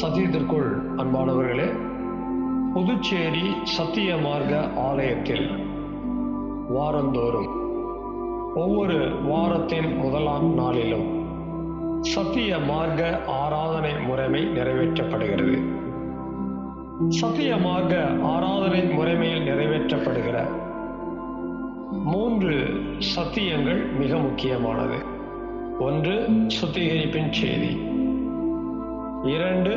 சத்தியத்திற்குள் அன்பானவர்களே, புதுச்சேரி சத்திய மார்க்க ஆலயத்தில் வாரந்தோறும் ஒவ்வொரு வாரத்தின் முதலாம் நாளிலும் சத்திய மார்க்க ஆராதனை முறைமை நிறைவேற்றப்படுகிறது. சத்திய மார்க்க ஆராதனை முறைமையில் நிறைவேற்றப்படுகிற 3 சத்தியங்கள் மிக முக்கியமானது. 1, சுத்திகரிப்பின் செய்தி. 2,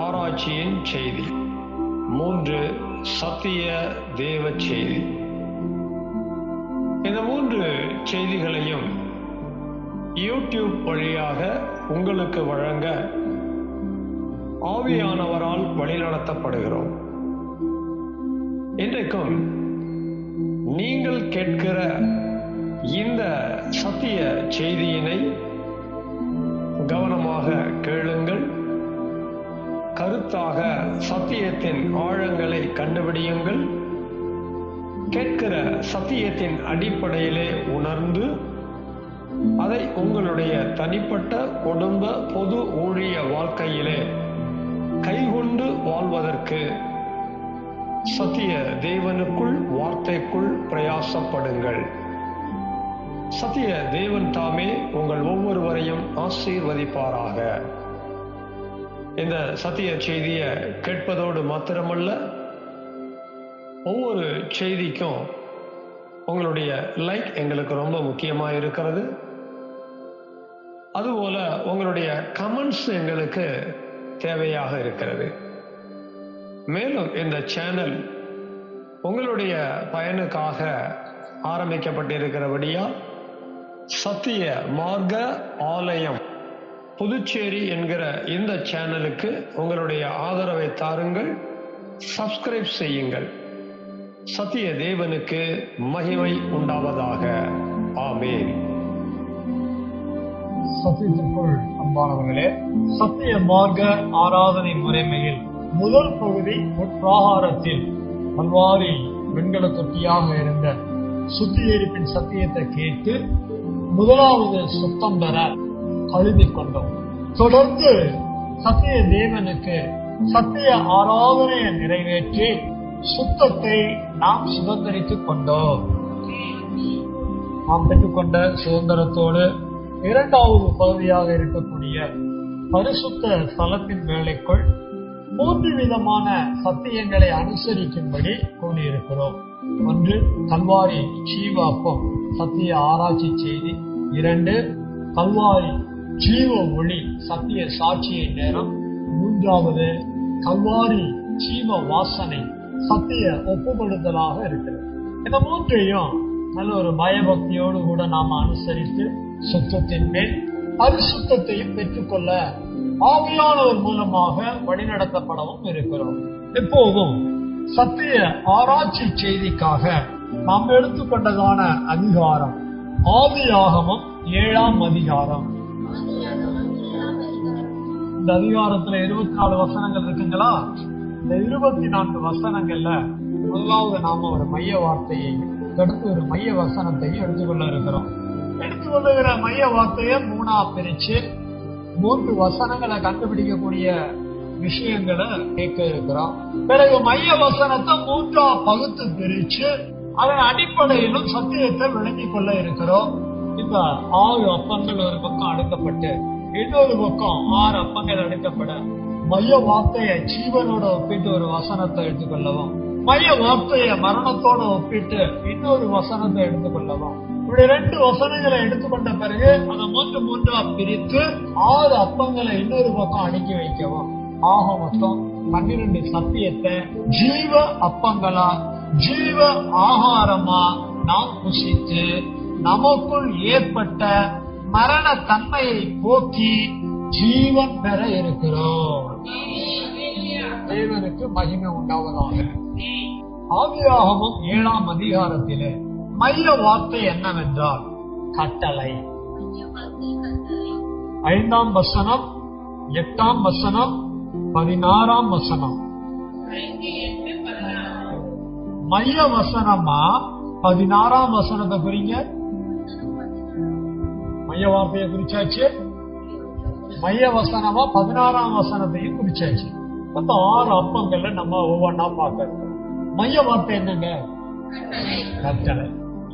ஆராய்ச்சியின் செய்தி. 3, சத்திய தேவ செய்தி. இந்த 3 செய்திகளையும் யூடியூப் வழியாக உங்களுக்கு வழங்க ஆவியானவரால் வழிநடத்தப்படுகிறோம். இன்றைக்கும் நீங்கள் கேட்கிற இந்த சத்திய செய்தியினை கவனமாக கேளுங்கள். கருத்தாக சத்தியத்தின் ஆழங்களை கண்டுபிடியுங்கள். கேட்கிற சத்தியத்தின் அடிப்படையிலே உணர்ந்து அதை உங்களுடைய தனிப்பட்ட குடும்ப பொது ஊழிய வாழ்க்கையிலே கைகொண்டு வாழ்வதற்கு சத்திய தேவனுக்குள் வார்த்தைக்குள் பிரயாசப்படுங்கள். சத்திய தேவன் தாமே உங்கள் ஒவ்வொருவரையும் ஆசீர்வதிப்பாராக. இந்த சத்திய செய்தியை கேட்பதோடு மாத்திரமல்ல, ஒவ்வொரு செய்திக்கும் உங்களுடைய லைக் எங்களுக்கு ரொம்ப முக்கியமாக இருக்கிறது. அதுபோல உங்களுடைய கமெண்ட்ஸ் எங்களுக்கு தேவையாக இருக்கிறது. மேலும் இந்த சேனல் உங்களுடைய பயனுக்காக ஆரம்பிக்கப்பட்டிருக்கிறபடியால் சத்திய மார்க்க ஆலயம் புதுச்சேரி என்கிற இந்த சேனலுக்கு உங்களுடைய ஆதரவை தாருங்கள். சப்ஸ்கிரைப் செய்யுங்கள். சத்திய தேவனுக்கு மகிமை உண்டாவதாக. ஆமென். சத்தியத்திற்குள் அன்பானவர்களே, சத்திய மார்க்க ஆராதனை முறைமையில் முதல் பகுதி உட்பிரகாரத்தில் பல்வாரி வெண்கல தொட்டியாக இருந்த சுத்திகரிப்பின் சத்தியத்தை கேட்டு முதலாவது சுத்தம் பெற கழுவிக் கொண்டோம். தொடர்ந்து சத்திய தேவனுக்கு சத்திய ஆராதனையை நிறைவேற்றி சுத்தத்தை நாம் சுதந்திரித்துக் கொண்டோம். நாம் பெற்றுக்கொண்ட சுதந்திரத்தோடு இரண்டாவது பகுதியாக இருக்கக்கூடிய பரிசுத்த ஸ்தலத்தின் வேலைக்குள் 3 விதமான சத்தியங்களை அனுசரிக்கும்படி கூறியிருக்கிறோம். 1, கல்வாரி ஜீவ அப்பம் சத்திய ஆராய்ச்சி செய்தி. 2, கல்வாரி ஜீவ ஒளி சத்திய சாட்சியை நேரம். 3வது, கல்வாரி ஜீவ வாசனை சத்திய ஒப்புக்கொடுத்தலாக இருக்கிறது. இந்த 3ஐயும் நல்ல ஒரு பயபக்தியோடு கூட நாம் அனுசரித்து சுத்தத்தின் மேல் பரிசுத்தையும் பெற்றுக்கொள்ள ஆவியானவர் மூலமாக வழிநடத்தப்படவும் இருக்கிறோம். எப்போதும் சத்திய ஆராய்ச்சி செய்திக்காக நாம் எடுத்துக்கொண்டதான அதிகாரம் ஆதியாகமம் 7ஆம் அதிகாரம். இந்த அதிகாரத்துல 24 வசனங்கள் இருக்குங்களா? இந்த 24 வசனங்கள்ல முதலாவது நாம ஒரு மைய வார்த்தையையும் அடுத்து ஒரு மைய வசனத்தையும் எடுத்துக்கொள்ள இருக்கிறோம். எடுத்துக்கொள்ளுகிற மைய வார்த்தையை 3ஆ பிரிச்சு 3 வசனங்களை கண்டுபிடிக்கக்கூடிய விஷயங்களை கேட்க இருக்கிறோம். பிறகு மைய வசனத்தை 3ஆ பகுத்து பிரிச்சு அதன் அடிப்படையிலும் சத்தியத்தை விளங்கிக் கொள்ள இருக்கிறோம். இந்த 6 அப்பங்கள் ஒரு பக்கம் அடுக்கப்பட்டு இன்னொரு பக்கம் 6 அப்பங்கள் அடுக்கப்பட மைய வார்த்தையை ஜீவனோட ஒப்பிட்டு ஒரு வசனத்தை எடுத்துக்கொள்ளவும், மைய வார்த்தையை மரணத்தோட ஒப்பிட்டு இன்னொரு வசனத்தை எடுத்துக்கொள்ளவும். இப்படி 2 வசனங்களை எடுத்துக்கொண்ட பிறகு அதை 3ஆ பிரித்து 6 அப்பங்களை இன்னொரு பக்கம் அடுக்கி வைக்கவும். ஆக மொத்தம் 12 சத்தியத்தை ஜீவ அப்பங்களா ஜீவ ஆகாரமா நாம் புசித்து நமக்குள் ஏற்பட்ட மரண தன்மையை போக்கி ஜீவன் பெற இருக்கிறோம். தேவனுக்கு மகிமை உண்டாவதாக. ஆதியாகமம் 7ஆம் அதிகாரத்திலே மைய வார்த்தை என்னவென்றால் கட்டளை. 5ஆம் வசனம், 8ஆம் வசனம், 16ஆம் வசனம். மைய வசனமா 16ஆம் வசனத்தை குறிங்க. மைய வார்த்தையை குறிச்சாச்சு. மைய வசனமா 16ஆம் வசனத்தையும் குறிச்சாச்சு. அந்த 6 அப்பங்கள்ல நம்ம ஒவ்வொன்னா பார்க்கணும். மைய வார்த்தை என்னங்க? கட்டளை.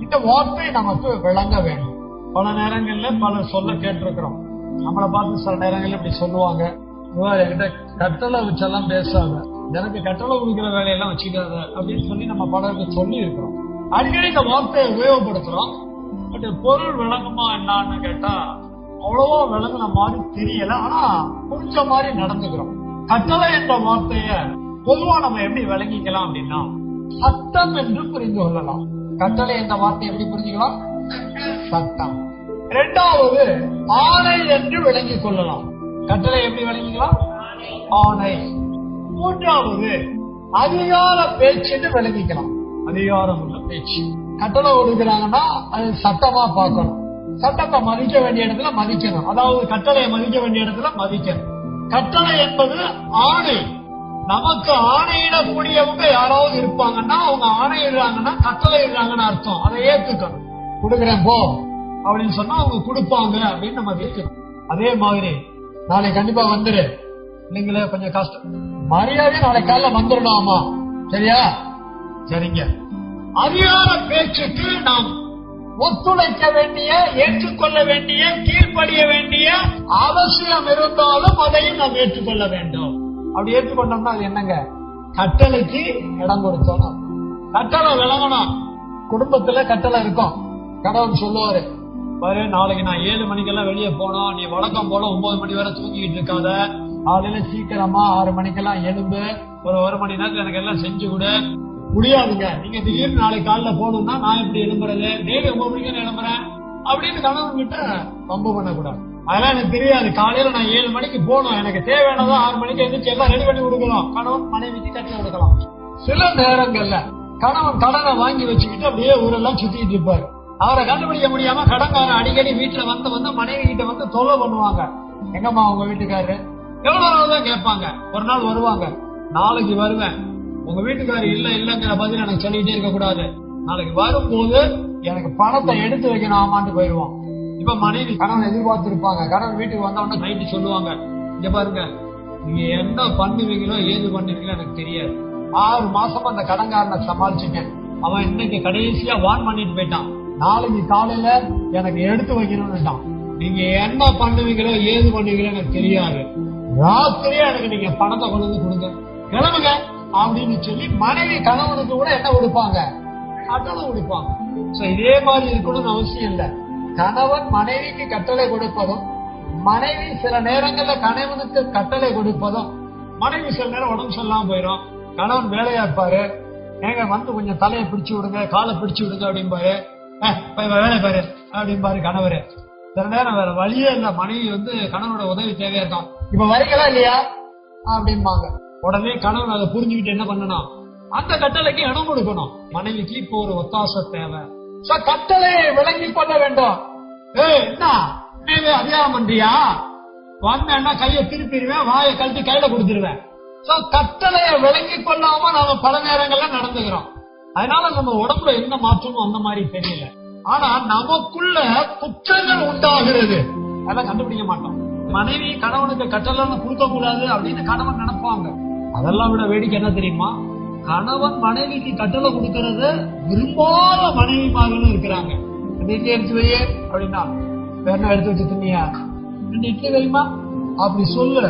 இந்த வார்த்தை நமக்கு விளங்க வேண்டும். பல நேரங்கள்ல பலர் சொல்ல கேட்டிருக்கிறோம். நம்மளை பார்த்து சில நேரங்கள்ல இப்படி சொல்லுவாங்க, என்கிட்ட கட்டளை வச்செல்லாம் பேசாத, எனக்கு கட்டளை கொடுக்கிற வேலையெல்லாம் வச்சுக்காத அப்படின்னு சொல்லி நம்ம பலருக்கு சொல்லி இருக்கிறோம். அடிக்கடி இந்த வார்த்தையை உபயோகப்படுத்துறோம். பட் பொருள் விளங்குமா என்னான்னு கேட்டா அவ்வளவா விளங்குன மாதிரி தெரியல. ஆனா புரிஞ்ச மாதிரி நடந்துக்கிறோம். கட்டளை என்ற வார்த்தைய பொதுவா நம்ம எப்படி விளங்கிக்கலாம் அப்படின்னா சட்டம் என்று புரிந்து கொள்ளலாம். கட்டளை என்ற வார்த்தை எப்படி புரிஞ்சுக்கலாம்? சட்டம். இரண்டாவது ஆணை என்று விளங்கிக் கொள்ளலாம். கட்டளை எப்படி விளங்கிக்கலாம்? ஆணை. மூன்றாவது அதிகார பேச்சு என்று விளங்கிக்கலாம். அதிகாரம் உள்ள பேச்சு. கட்டளை கொடுக்கிறாங்கன்னா அது சட்டமா பார்க்கணும். சட்டத்தை மதிக்க வேண்டிய இடத்துல மதிக்கணும். அதாவது கட்டளையை மதிக்க வேண்டிய இடத்துல மதிக்கணும். கட்டளை என்பது ஆணை. நமக்கு ஆணையிடக்கூடியவங்க யாராவது இருப்பாங்கன்னா அவங்க ஆணையிடுறாங்கன்னா கட்டளை இடுறாங்கன்னு அர்த்தம். அதை ஏத்துக்கணும். கொடுக்குறேன் போ அப்படின்னு சொன்னா அவங்க கொடுப்பாங்க அப்படின்னு நம்ம ஏத்துக்கணும். அதே மாதிரி நாளைக்கு கண்டிப்பா வந்துரு, நீங்களே கொஞ்சம் கஷ்டம் மரியாதை நாளைக்கு காலைல வந்துடலாமா? சரியா? சரிங்க. அதிகார பேச்சுக்கு நாம் ஒத்துழைக்க வேண்டிய, ஏற்றுக்கொள்ள வேண்டிய, கீழ்ப்படிய வேண்டிய அவசியம் இருந்தாலும் அதையும் நாம் ஏற்றுக்கொள்ள வேண்டும். அப்படி ஏற்றுக்கொண்டோம்னா அது என்னங்க? கட்டளைக்கு இடம் கொடுத்தோம். கட்டளை விளங்கணும். குடும்பத்துல கட்டளை இருக்கும். கடவுள் சொல்லுவாரு, பாரு நாளைக்கு நான் 7 மணிக்கெல்லாம் வெளியே போனோம், நீ வழக்கம் போல 9 மணி வரை தூங்கிட்டு இருக்காத, காலையில சீக்கிரமா 6 மணிக்கெல்லாம் எழுந்து ஒரு மணி நேரத்துல எனக்கு எல்லாம் செஞ்சு கொடு. முடியாதுங்க, நீங்க திடீர்னு நாளைக்கு காலைல போகணும்னா நான் எப்படி எழும்புறது? டெய்லி 9 மணிக்கு எழும்புறேன் அப்படின்னு கணவன் கிட்ட ரொம்ப பண்ணக்கூடாது. அதெல்லாம் எனக்கு தெரியாது, காலையில நான் 7 மணிக்கு போகணும், எனக்கு தேவையானதா 6 மணிக்கு எழுந்திரிச்சு எல்லாம் ரெடி பண்ணி கொடுக்கலாம். கணவன் மனைவிக்கு கட்டி கொடுக்கலாம். சில நேரங்கள்ல கணவன் கடனை வாங்கி வச்சுக்கிட்டு அப்படியே ஊரெல்லாம் சுத்திட்டு இருப்பாரு. அவரை கண்டுபிடிக்க முடியாம கடன்காரன் அடிக்கடி வீட்டுல வந்து மனைவி கிட்ட வந்து தொல்லை பண்ணுவாங்க. எங்கம்மா உங்க வீட்டுக்காரரு? எவ்வளவு நாள் தான் கேட்பாங்க. ஒரு நாள் வருவாங்க, நாளைக்கு வருவேன், உங்க வீட்டுக்காரரு இல்லங்கிற பதில் எனக்கு சொல்லிட்டே இருக்க கூடாது, நாளைக்கு வரும்போது எனக்கு பணத்தை எடுத்து வைக்கணுமான்னு போயிடுவான். இப்ப மனைவி கணவன் எதிர்பார்த்திருப்பாங்க. கணவன் வீட்டுக்கு வந்தவொடனே நைட்டு சொல்லுவாங்க, இங்க பாருங்க நீங்க என்ன பண்ணுவீங்களோ ஏது பண்ணுவீங்களோ எனக்கு தெரியாது, 6 மாசமா அந்த கடன்காரனை சமாளிச்சுட்டேன், அவன் இன்னைக்கு கடைசியா வான் பண்ணிட்டு போயிட்டான், நாளைக்கு காலையில எனக்கு எடுத்து வைக்கணும்னுட்டான், நீங்க என்ன பண்ணுவீங்களோ ஏது பண்ணுவீங்களோ எனக்கு தெரியாது, ராத்திரியா எனக்கு நீங்க பணத்தை கொண்டு வந்து கொடுங்க, கிளம்புங்க அப்படின்னு சொல்லி மனைவி கணவனுக்கு கூட என்ன கொடுப்பாங்க? கட்டளை கொடுப்பாங்க. இதே மாதிரி இருக்கணும்னு அவசியம் இல்லை. கணவன் மனைவிக்கு கட்டளை கொடுப்பதும், மனைவி சில நேரங்கள்ல கணவனுக்கு கட்டளை கொடுப்பதும், மனைவி சில நேரம் உடம்பு சொல்லாம போயிடும், கணவன் வேலையா இருப்பாரு, ஏங்க வந்து கொஞ்சம் தலையை பிடிச்சு விடுங்க, காலை பிடிச்சு விடுங்க அப்படிம்பாரு, வேலை பாரு அப்படிம்பாரு கணவரு. சில நேரம் வேற வழியே இல்ல, மனைவி வந்து கணவனோட உதவி தேவையா இருக்கும், இப்ப வரைக்கலாம் இல்லையா அப்படிம்பாங்க. உடனே கணவன் அதை புரிஞ்சுக்கிட்டு என்ன பண்ணணும்? அந்த கட்டளைக்கு இடம் கொடுக்கணும். மனைவிக்கு இப்போ ஒரு ஒத்தாசை தேவை. கட்டளையை விளங்கி கொள்ள வேண்டும். என்ன அதிகாரம் பண்றியா? வந்தேன்னா கையை திருப்பிடுவேன், வாயை கழட்டி கையில கொடுத்துருவேன். கட்டளையை விளங்கி கொள்ளாம நாம பல நேரங்கள்ல நடந்துக்கிறோம். அதனால நம்ம உடம்புல என்ன மாற்றமும் அந்த மாதிரி தெரியல. ஆனா நமக்குள்ள குற்றங்கள் உண்டாகிறது, அதெல்லாம் கண்டுபிடிக்க மாட்டோம். மனைவி கணவனுக்கு கட்டளை கொடுக்க கூடாது அப்படின்னு கணவன் நினைப்பாங்க. அதெல்லாம் விட வேடிக்கை என்ன தெரியுமா? கணவன் மனைவிக்கு கட்டளை கொடுக்கறது விரும்பாத மனைவிமார்களும் இருக்கிறாங்க. இட்லி எடுத்து வையே அப்படின்னா, வேற எடுத்து வச்சு தின்னியா, 2 இட்லி வைமா அப்படி சொல்லு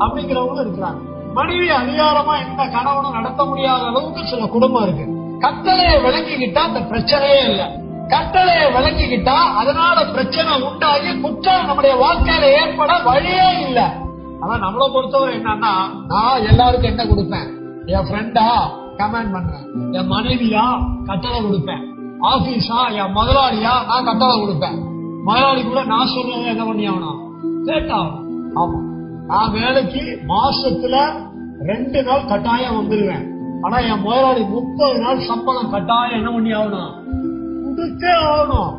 அப்படிங்கிறவங்களும் இருக்கிறாங்க. மனைவி அதிகாரமா எந்த கணவனும் நடத்த முடியாத அளவுக்கு சில குடும்பம் இருக்கு. கட்டளையை விளங்கிக்கிட்டா அந்த பிரச்சனையே இல்லை. கட்டளையை விளங்கிக்கிட்டா அதனால பிரச்சனை உண்டாகி குற்றம் நம்முடைய வாழ்க்கையில ஏற்பட வழியே இல்லை. ஆனா நம்மளை பொறுத்தவரை என்னன்னா, நான் எல்லாருக்கும் என்ன கொடுப்பேன்? என் ஃப்ரெண்டா கமெண்ட் பண்றேன், என் மனைவியா கட்டளை கொடுப்பேன், ஆபீஸா என் முதலாளியா நான் கட்டளை கொடுப்பேன். முதலாளி கூட நான் சொல்றதை என்ன பண்ணி ஆகணும்? கேட்டாகணும். ஆமா, நான் வேலைக்கு மாசத்துல 2 நாள் கட்டாயம் வந்துடுவேன். ஆனா என் முதலாளி 30 நாள் சம்பளம் கட்டாயம் என்ன பண்ணி ஆகணும்? கொடுத்தே ஆகணும்.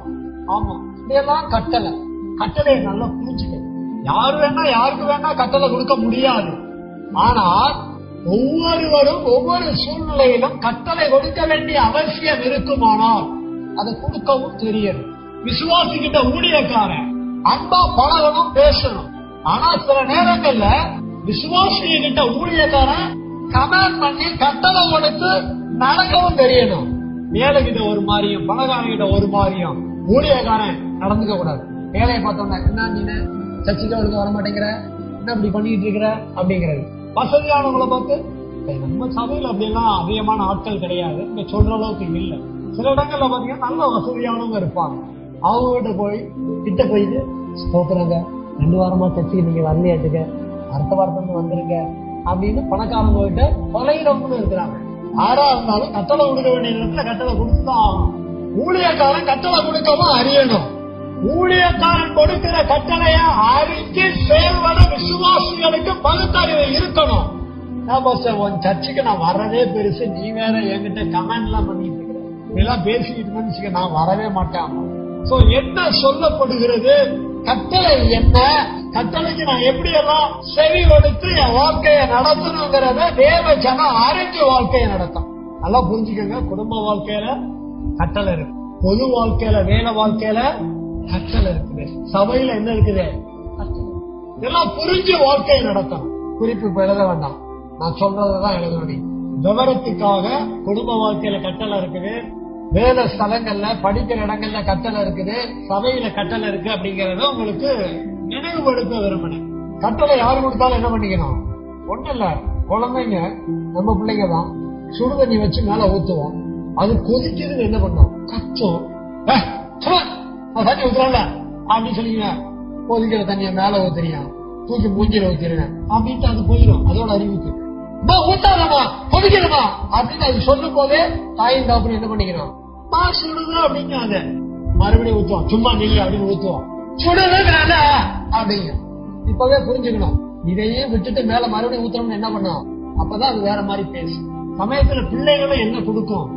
ஆமா, இதெல்லாம் கட்டளை. கட்டளையை நல்லா புரிஞ்சுக்க. யாரு வேணா யாருக்கு வேணா கட்டளை கொடுக்க முடியாது. ஆனால் ஒவ்வொருவரும் ஒவ்வொரு சூழ்நிலையிலும் கட்டளை கொடுக்க வேண்டிய அவசியம் இருக்குமானால் அதை கொடுக்கவும் தெரியும். விசுவாசிக்கிட்ட ஊழியக்காரன் அன்பா பழகணும், பேசணும். ஆனா சில நேரங்கள்ல விசுவாசிய கிட்ட ஊழியக்காரன் கமெண்ட் பண்ணி கட்டளை கொடுத்து நடக்கவும் தெரியணும். ஏழை கிட்ட ஒரு மாதிரியும் பணக்காரன் கிட்ட ஒரு மாதிரியும் ஊழியக்காரன் நடந்துக்க கூடாது. ஏழையை பார்த்தோம்னா என்ன நீனு சர்ச்சைக்கு ஒழுங்க வர மாட்டேங்கிற, என்ன இப்படி பண்ணிட்டு இருக்கிற அப்படிங்கிறது. வசதியானவங்களை பார்த்து நம்ம சபையில அப்படியெல்லாம் அதிகமான ஆட்கள் கிடையாது, இங்க சொல்ற அளவுக்கு இல்லை. சில இடங்கள்ல பாத்தீங்கன்னா நல்ல வசதியானவங்க இருப்பாங்க. அவங்க கிட்ட போயிட்டு ஸ்தோத்திரங்க, 2 வாரமா சர்ச்சைக்கு நீங்க வரலையாட்டுங்க, அடுத்த வாரத்துல வந்துருங்க அப்படின்னு பணக்காரங்க கிட்ட பழையிறவங்களும் இருக்கிறாங்க. யாரா இருந்தாலும் கட்டளை கொடுக்க வேண்டிய இடத்துல கட்டளை கொடுத்துதான் ஆகணும். ஊழியக்காரன் கட்டளை கொடுக்கவும் அறியணும். ஊழியக்காரன் கொடுக்கிற கட்டளைய அறிஞ்சு செயல்பட விசுவாசிகளுக்கு பகுத்தறிவு இருக்கணும். உன் சர்ச்சுக்கு நான் வர்றதே பெருசு, நீ வேற என்கிட்ட கமெண்ட் எல்லாம் பண்ணிட்டு இருக்கிற, இதெல்லாம் பேசிக்கிட்டு நான் வரவே மாட்டேன். சோ என்ன சொல்லப்படுகிறது, கட்டளை என்ன, கட்டளைக்கு நான் எப்படி எல்லாம் செவி கொடுத்து என் வாழ்க்கையை நடத்தணுங்கிறத தேவ ஜனம் அறிஞ்சு வாழ்க்கையை நடத்தும். நல்லா புரிஞ்சுக்கோங்க. குடும்ப வாழ்க்கையில கட்டளை இருக்கு, பொது வாழ்க்கையில வேலை வாழ்க்கையில கட்டளை இருக்குது, சபையில என்ன இருக்குது இதெல்லாம் புரிஞ்சு வாழ்க்கையை நடத்தணும். குறிப்பு எழுத வேண்டாம், நான் சொல்றதான் எழுதணும். விவரத்துக்காக குடும்ப வாழ்க்கையில கட்டளை இருக்குது, வேத ஸ்தலங்கள்ல படிக்கிற இடங்கள்ல கட்டளை இருக்குது, சபையில கட்டளை இருக்கு அப்படிங்கறத உங்களுக்கு நினைவுபடுத்த விரும்பினேன். கட்டளை யாரு கொடுத்தாலும் என்ன பண்ணிக்கணும், ஒண்ணு இல்ல, குழந்தைங்க நம்ம பிள்ளைங்க தான் சுடுதண்ணி வச்சு மேல ஊத்துவோம், அது கொதிக்குதுன்னு என்ன பண்ணும், கச்சோம், தண்ணி ஊத்துறல அப்படின்னு சொல்லிங்க, கொதிக்கிற தண்ணிய மேல ஊத்துறியா, தூக்கி மூஞ்சில ஊத்திருவேன் அப்படின்ட்டு அது போயிடும். அதோட அறிவுக்கு ஊத்தாதமா கொதிக்கிறமா அப்படின்னு அது சொல்லும் போதே தாயின் தாப்புன்னு என்ன பண்ணிக்கணும், சுடுது அப்படிங்க, அத மறுபடியும் ஊத்துவோம், சும்மா நில்லு அப்படின்னு ஊத்துவோம், சுடுது மேல அப்படிங்க. இப்பவே புரிஞ்சுக்கணும், இதையே விட்டுட்டு மேல மறுபடியும் ஊத்துறோம்னு என்ன பண்ணும், அப்பதான் அது வேற மாதிரி பேசும். சமயத்துல பிள்ளைகளும் என்ன கொடுக்கும்,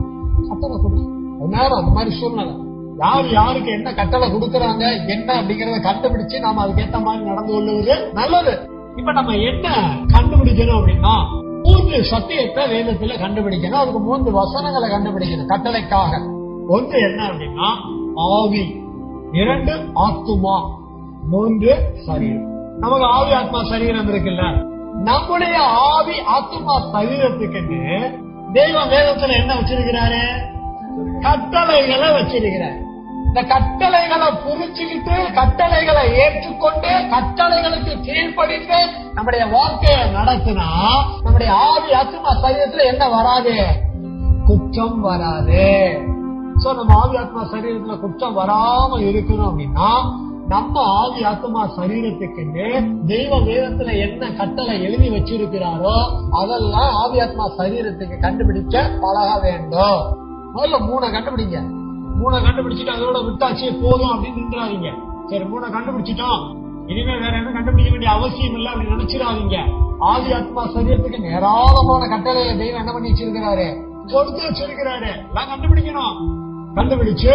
கட்டளை கொடுக்கும். அதனால அந்த மாதிரி சூழ்நிலை யாரு யாருக்கு என்ன கட்டளை கொடுக்கறாங்க என்ன அப்படிங்கறத கண்டுபிடிச்சு நாம அதுக்கேற்ற மாதிரி நடந்து கொள்ளுவது நல்லது. இப்ப நம்ம என்ன கண்டுபிடிக்கணும் அப்படின்னா, 3 சத்தியத்தை வேதத்துல கண்டுபிடிக்கணும். அதுக்கு 3 வசனங்களை கண்டுபிடிக்கணும் கட்டளைக்காக. ஒன்று என்ன அப்படின்னா ஆவி, 2 ஆத்துமா, 3 சரீரம். நமக்கு ஆவி ஆத்மா சரீரம் இருக்குல்ல, நம்முடைய ஆவி ஆத்மா சரீரத்துக்கு தெய்வம் வேதத்துல என்ன வச்சிருக்கிறாரு, கட்டளைகளை வச்சிருக்கிறார். இந்த கட்டளைகளை புரிஞ்சுக்கிட்டு கட்டளைகளை ஏற்றுக்கொண்டு கட்டளைகளுக்கு கீழ்ப்படிந்து நம்முடைய வாழ்க்கையை நடத்தினா நம்முடைய ஆவி ஆத்மா சரீரத்துல என்ன வராது, குற்றம் வராது. சோ நம்ம ஆவி ஆத்மா சரீரத்துல குற்றம் வராம இருக்கணும் அப்படின்னா நம்ம ஆவி ஆத்மா சரீரத்துக்கு தெய்வ வேதத்துல என்ன கட்டளை எழுதி வச்சிருக்கிறாரோ அதெல்லாம் ஆவி ஆத்மா சரீரத்துக்கு கண்டுபிடிக்க பழக வேண்டும். முதல்ல 3 கண்டுபிடிங்க. 3 கண்டுபிடிச்சிட்டு அதோட விட்டாச்சு போதும் அப்படின்னு நின்றாதீங்க. சரி 3 கண்டுபிடிச்சிட்டோம், இனிமே வேற என்ன கண்டுபிடிக்க வேண்டிய அவசியம் இல்லை அப்படின்னு நினைச்சிடாதீங்க. ஆவி ஆத்மா சரீரத்துக்கு ஏராளமான கட்டளையை தெய்வம் என்ன பண்ணி வச்சிருக்கிறாரு, கொடுத்து வச்சிருக்கிறாரு. எல்லாம் கண்டுபிடிக்கணும். கண்டுபிடிச்சு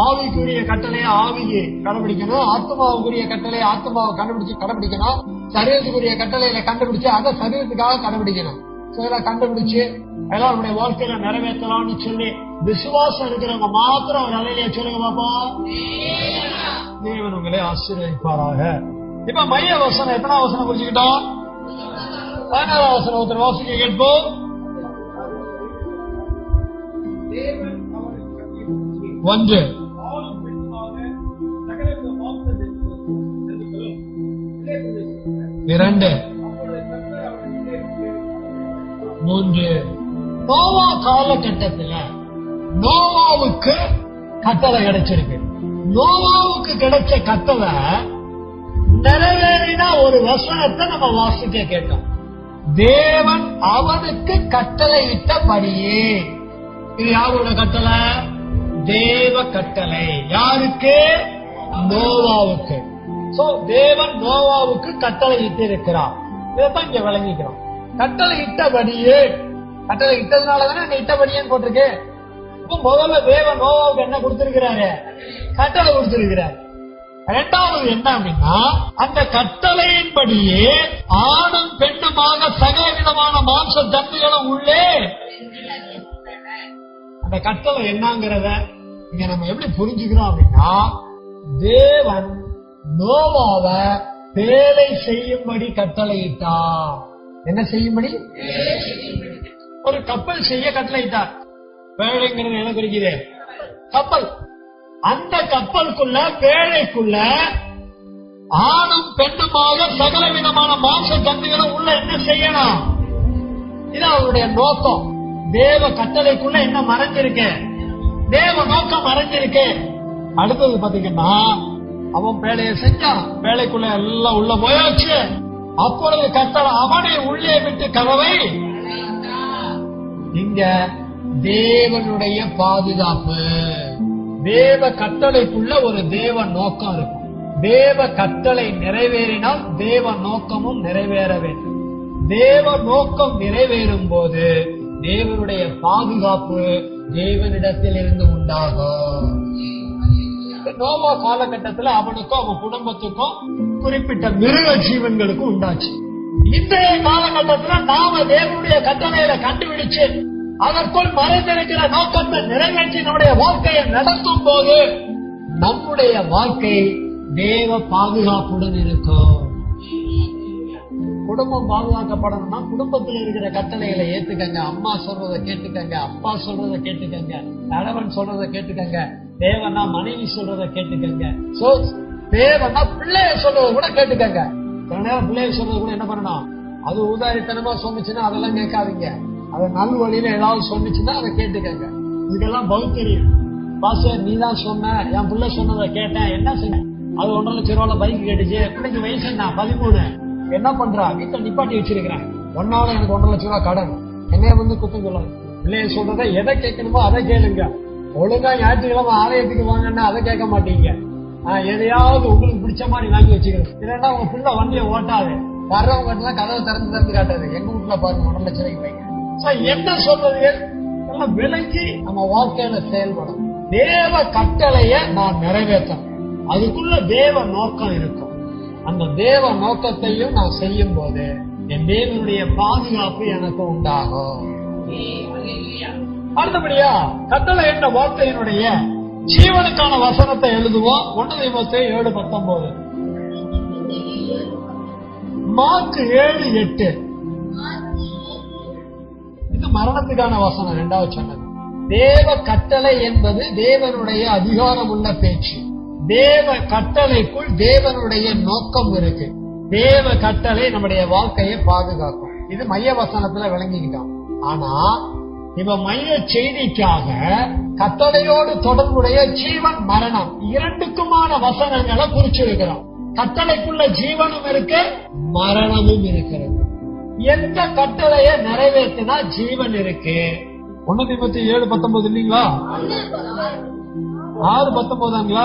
ஆவிக்குரிய கட்டளையை ஆவியை கடைபிடிக்கணும், ஆத்மாவுக்குரிய கட்டளையை ஆத்மாவை கடைபிடிக்கணும், சரீரத்துக்குரிய கட்டளையில கண்டுபிடிச்சு அதை சரீரத்துக்காக கடைபிடிக்கணும். இதெல்லாம் கண்டுபிடிச்சு எல்லாம் நம்முடைய வாழ்க்கையில நிறைவேற்றலாம்னு சொல்லி விசுவாசம் இருக்கிறவங்க மாத்திரம் ஒரு அலையிலேயே சொல்லுங்க பாப்பா. தேவன் உங்களை ஆசீர்வதிப்பாராக. இப்ப மைய வசனம் எத்தனாவது வசனம் புரிஞ்சுக்கிட்டோம், 16வது வசனம் ஒருத்தர் வாசிக்க கேட்போம். 1 2 3 நோவா காலகட்டத்துல நோவாவுக்கு கட்டளை கிடைச்சிருக்கு. நோவாவுக்கு கிடைச்ச கட்டளை நிறைவேறின ஒரு வசனத்தை நம்ம வாசிக்க கேட்டோம். தேவன் அவனுக்கு கட்டளை இட்டபடியே. இது யாரோட கட்டளை, தேவ கட்டளை. யாருக்கு, நோவாவுக்கு. சோ தேவன் நோவாவுக்கு கட்டளை இட்டு இருக்கிறார். இதைத்தான் இங்க விளங்கிக்கிறோம். கட்டளை இட்டபடியே, கட்டளை இட்டதுனாலதானே அங்க இட்டபடியேன்னு போட்டிருக்கு. இப்ப முதல்ல தேவன் நோவாவுக்கு என்ன கொடுத்திருக்கிறாரு, கட்டளை கொடுத்திருக்கிறார். 2வது என்ன அப்படின்னா அந்த கட்டளையின்படியே ஆணும் பெண்ணுமாக சகல விதமான மாம்ச தன்மைகளும் உள்ளே. அந்த கட்டளை என்னங்கிறத இங்க நம்ம எப்படி புரிஞ்சுக்கிறோம் அப்படின்னா, தேவன் நோவாவை வேலை செய்யும்படி கட்டளையிட்டார். என்ன செய்யும்படி? ஒரு கப்பல் செய்ய கட்டளையிட்டார். வேலைங்கிறது என்ன குறிக்குது? கப்பல். அந்த கப்பலுக்குள்ள வேலைக்குள்ள ஆணும் பெண்ணுமாக சகல விதமான மாംസ கந்துகளை உள்ள என்ன செய்யணும்? இது அவருடைய நோக்கம். தேவ கட்டளைக்குள்ள என்ன மறைஞ்சிருக்கு? தேவ நோக்கம் மறைஞ்சிருக்கு. அடுத்தது பாத்தீங்கன்னா, அவன் வேலையை செஞ்சான், வேலைக்குள்ள எல்லாம் உள்ள போயாச்சு. அப்பொழுது கட்டளை அவனை உள்ளே விட்டு கதவை. இங்க தேவனுடைய பாதுகாப்பு. தேவ கட்டளைக்குள்ள ஒரு தேவ நோக்கம் இருக்கும். தேவ கட்டளை நிறைவேறினால் தேவ நோக்கமும் நிறைவேற வேண்டும். தேவ நோக்கம் நிறைவேறும் போது தேவனுடைய பாதுகாப்பு தேவனிடத்தில் இருந்து உண்டாகும். நோவா காலகட்டத்தில் அவனுக்கும் அவன் குடும்பத்துக்கும் குறிப்பிட்ட மிருக ஜீவன்களுக்கும் உண்டாச்சு. இன்றைய காலகட்டத்தில் நாம தேவனுடைய கட்டளையில கண்டுபிடிச்சு அதற்குள் மறைந்திருக்கிற நோக்கத்தை நிறைவேற்றி நம்முடைய வாழ்க்கையை நடத்தும் போது நம்முடைய வாழ்க்கை தேவ பாதுகாப்புடன் இருக்கும். குடும்பம் பாதுகாக்கப்படணும்னா குடும்பத்தில் இருக்கிற கட்டளைகளை ஏத்துக்கங்க. அம்மா சொல்றதை கேட்டுக்கங்க, அப்பா சொல்றதை கேட்டுக்கங்க, கணவன் சொல்றதை கேட்டுக்கங்க, தேவனா மனைவி சொல்றதை கேட்டுக்கங்க, தேவனா பிள்ளைய சொல்றதை கூட கேட்டுக்கங்க. சில நேரம் பிள்ளைய சொல்றது கூட என்ன பண்ணணும்? அது உதாரித்தனமா சொன்னிச்சுன்னா அதெல்லாம் கேட்காதீங்க. அது நல் வழியில ஏதாவது சொன்னிச்சுன்னா அதை கேட்டுக்கங்க. இதுக்கெல்லாம் பௌத்தரியம். பாஸ்டர் நீ தான் சொன்ன, என் பிள்ளை சொன்னதை கேட்டேன், என்ன செய்ய? அது 1.5 லட்சம் ரூபாய் பைக் கேட்டுச்சு. பிள்ளைக்கு வயசு என்ன? 13. என்ன பண்றா? வீட்டுல நிப்பாட்டி வச்சிருக்கிறேன். ஒன்னால எனக்கு 1.5 லட்சம் ரூபாய் கடன். என்னைய வந்து குத்தம் சொல்லாது. பிள்ளைய சொல்றத எதை கேட்கணுமோ அதை கேளுங்க. ஒழுங்கா ஞாயிற்றுக்கிழமை ஆலயத்துக்கு வாங்கன்னா அதை கேட்க மாட்டீங்க. எதையாவது உங்களுக்கு பிடிச்ச மாதிரி வாங்கி வச்சுக்கிறேன். இல்லைன்னா உங்க பிள்ளை வண்டியை ஓட்டாது. வர்றவங்க கதவை திறந்து காட்டாது. எங்க வீட்டுல பாருங்க 1.5 லட்சம் ரூபாய்க்கு வைங்க. என்ன சொல்றது? எல்லாம் விலகி நம்ம வாழ்க்கையில செயல்படும். தேவ கட்டளைய நான் நிறைவேற்றணும். அதுக்குள்ள தேவ நோக்கம் இருக்கும். அந்த தேவ நோக்கத்தையும் நான் செய்யும் போது என் தேவனுடைய பாதுகாப்பு எனக்கு உண்டாகும். அடுத்தபடியா கட்டளை என்ற வார்த்தையினுடைய ஜீவனுக்கான வசனத்தை எழுதுவோம். 1 தீமோத்தேயு 7:19, மார்க் 7:8. இது மரணத்துக்கான வசனம். 2வது சொன்னது தேவ கட்டளை என்பது தேவனுடைய அதிகாரம் உள்ள பேச்சு. தேவ கட்டளைக்குள் தேவனுடைய நோக்கம் இருக்கு. தேவ கட்டளை நம்முடைய வாழ்க்கையை பாதுகாக்கும். இது மைய வசனத்துல விளங்கிக்கிட்டோம். ஆனா இவ மைய செய்திக்காக கட்டளையோடு தொடர்புடைய ஜீவன் மரணம் இரண்டுக்குமான வசனங்களை குறிச்சிருக்கிறோம். கட்டளைக்குள்ள ஜீவனும் இருக்கு, மரணமும் இருக்கிறது. எந்த கட்டளைய நிறைவேற்றினா ஜீவன் இருக்கு? 1 தீமோத்தேயு 7:19 இல்லீங்களா? 6:19.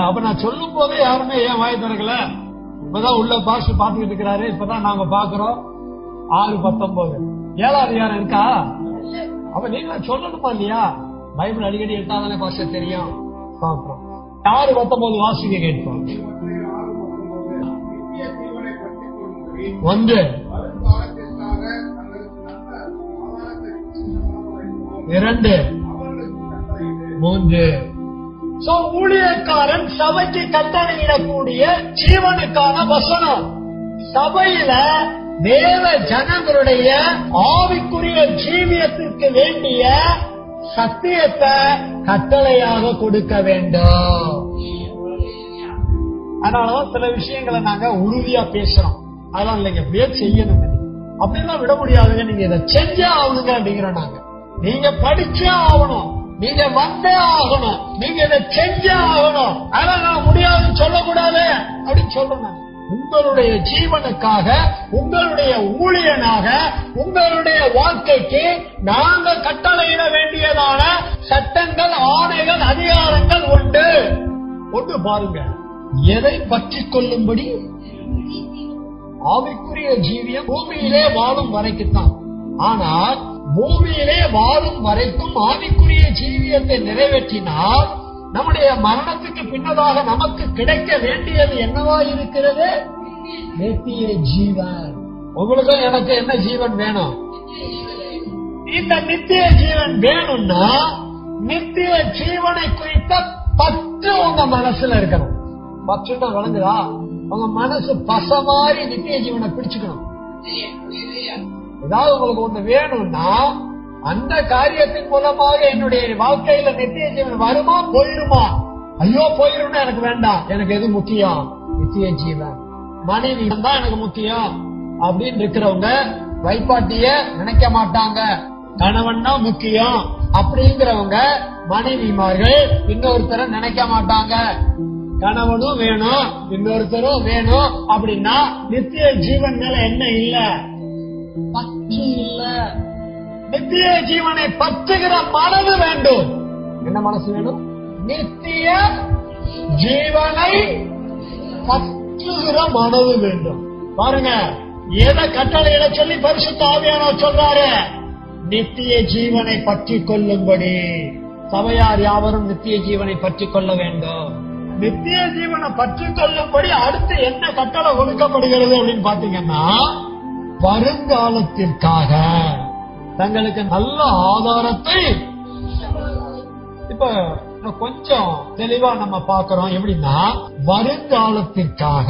அப்ப நான் சொல்லும் போதே யாருமே ஏன் வாய் திறக்கல? இப்பதான் உள்ள பாஸ்டர் பாத்துக்கிட்டு இருக்கிறாரு. இப்பதான் நாங்க பாக்குறோம். 6:19 7வது அதிகாரம் இருக்கா? அப்ப நீங்க சொல்லணுமா இல்லையா? பைபிள் அடிக்கடி எடுத்தாதானே பாஸ்டர் தெரியும். 6:19 வாசிக்க கேட்போம். 1 2 3. ஊழியக்காரன் சபைக்கு கட்டளையிடக்கூடிய ஜீவனுக்கான வசனம். சபையில தேவ ஜனங்களுடைய ஆவிக்குரிய ஜீவியத்திற்கு வேண்டிய சத்தியத்தை கட்டளையாக கொடுக்க வேண்டும். அதனாலதான் சில விஷயங்களை நாங்க உறுதியா பேசுறோம். அதெல்லாம் இல்லைங்க, அப்படியே செய்யணும். அப்படிலாம் விட முடியாதுங்க. நீங்க இதை செஞ்சே ஆகணுங்க அப்படிங்கிற நாங்க. நீங்க படிச்சே ஆகணும், நீங்க வந்தே ஆகணும், நீங்க இதை செஞ்சே ஆகணும். அதெல்லாம் நான் முடியாதுன்னு சொல்லக்கூடாது அப்படின்னு சொல்லணும். உங்களுடைய ஜீவனுக்காக, உங்களுடைய ஊழியனாக, உங்களுடைய வாழ்க்கைக்கு நாங்க கட்டளையிட வேண்டியதான சட்டங்கள், ஆணைகள், அதிகாரங்கள் உண்டு. ஒன்று பாருங்க, எதை பற்றி கொள்ளும்படி? ஆவிக்குரிய ஜீவியம் பூமியிலே வாழும் வரைக்குத்தான். ஆனால் பூமியிலே வாழும் வரைக்கும் ஆவிக்குரிய ஜீவியத்தை நிறைவேற்றினால் நம்முடைய மரணத்துக்கு பின்னதாக நமக்கு கிடைக்க வேண்டியது என்னவா இருக்கிறது? நித்திய ஜீவன். உங்களுக்கு எனக்கு என்ன ஜீவன் வேணும்? இந்த நித்திய ஜீவன் வேணும்னா நித்திய ஜீவனை குறித்த பற்று உங்க மனசுல இருக்கணும். பற்றுன்னா விளங்குதா? உங்க மனசு பச மாதிரி நித்திய ஜீவனை பிடிச்சுக்கணும். ஏதாவது உங்களுக்கு ஒண்ணு வேணும்னா அந்த காரியத்தின் மூலமாக என்னுடைய வாழ்க்கையில நித்திய ஜீவன் வருமா போயிருமா? ஐயோ போயிரும்னா எனக்கு வேண்டாம். எனக்கு எது முக்கியம்? நித்திய ஜீவன். மனைவி தான் எனக்கு முக்கியம் அப்படின்னு இருக்கிறவங்க வைப்பாட்டிய நினைக்க மாட்டாங்க. கணவன் தான் முக்கியம் அப்படிங்கிறவங்க மனைவிமார்கள் இன்னொருத்தர நினைக்க மாட்டாங்க. கணவனும் வேணும் இன்னொருத்தரும் வேணும் அப்படின்னா நித்திய ஜீவன் மேல என்ன இல்ல? பற்று இல்ல. நித்திய ஜீவனை பற்றுகிற மனது வேண்டும். என்ன மனசு வேணும்? நித்திய ஜீவனை பற்றுகிற மனது வேண்டும். பாருங்க, எதை கட்டளையிட சொல்லி பரிசுத்த ஆவியானவர் சொல்றாரு? நித்திய ஜீவனை பற்றி கொள்ளும்படி. சபையார் யாவரும் நித்திய ஜீவனை பற்றி கொள்ள வேண்டும். நித்திய ஜீவனை பற்றி கொள்ளும்படி அடுத்து என்ன கட்டளை கொடுக்கப்படுகிறது அப்படின்னு பாத்தீங்கன்னா, வருங்காலத்திற்காக தங்களுக்கு நல்ல ஆதாரத்தை இப்ப கொஞ்சம் தெளிவா நம்ம பாக்குறோம். எப்படின்னா, வருங்காலத்திற்காக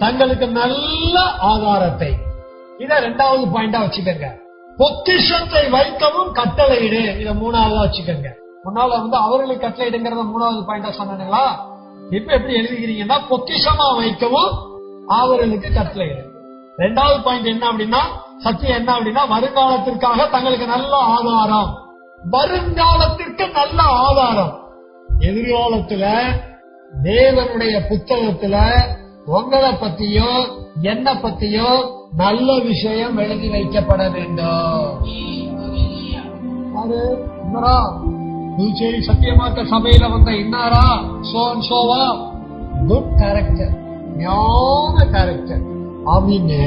தங்களுக்கு நல்ல ஆதாரத்தை. இத 2வது பாயிண்டா வச்சுக்கோங்க. பொக்கிஷத்தை வைக்கவும் கட்டளையிடு. இத 3வதா வச்சுக்கோங்க. முன்னால அவர்களுக்கு கட்டளையிடுங்கிறத 3வது பாயிண்டா சொன்னீங்களா? இப்ப எப்படி எழுதிக்கிறீங்கன்னா, பொக்கிஷமா வைக்கவும் அவர்களுக்கு கட்டளையிடு. 2வது பாயிண்ட் என்ன அப்படின்னா, சத்தியம் என்ன அப்படின்னா, வருங்காலத்திற்காக தங்களுக்கு நல்ல ஆதாரம். வருங்காலத்திற்கு நல்ல ஆதாரம். எதிர்காலத்துல தேவனுடைய புத்தகத்துல உங்களை பத்தியோ என்ன பத்தியோ நல்ல விஷயம் எழுதி வைக்கப்பட வேண்டும். புதுச்சேரி சத்தியமாக்க சபையில வந்த இன்னாரா சோவா குட் கேரக்டர், ஞான கேரக்டர் அப்படின்னு